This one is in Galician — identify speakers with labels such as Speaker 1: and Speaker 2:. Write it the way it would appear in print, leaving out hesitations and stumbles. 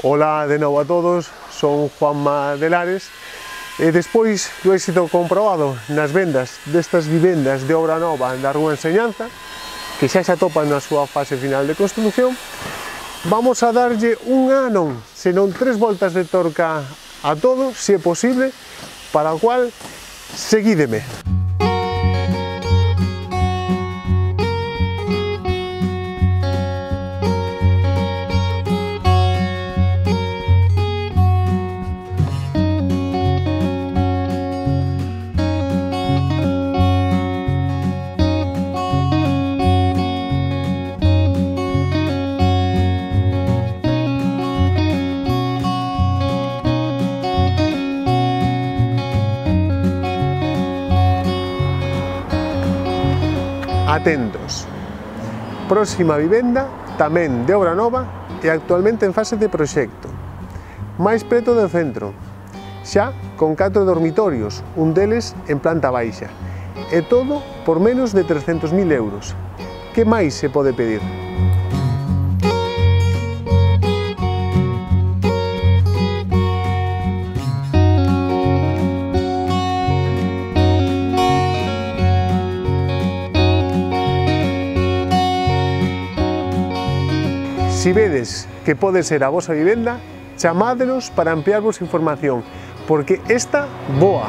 Speaker 1: Ola de novo a todos, son Juanma de Lares e despois do éxito comprobado nas vendas destas vivendas de obra nova da Rúa Enseñanza, que xa se atopan na súa fase final de construción, vamos a darlle unha non, senón 3 voltas de torca a todo, se é posible, para o cual seguídeme. Atentos, próxima vivenda tamén de obra nova e actualmente en fase de proxecto, máis preto do centro, xa con 4 dormitorios, un deles en planta baixa, e todo por menos de 300.000 euros. Que máis se pode pedir? Si vedes que pode ser a vosa vivenda, chamádenos para ampliarvos información, porque esta boa.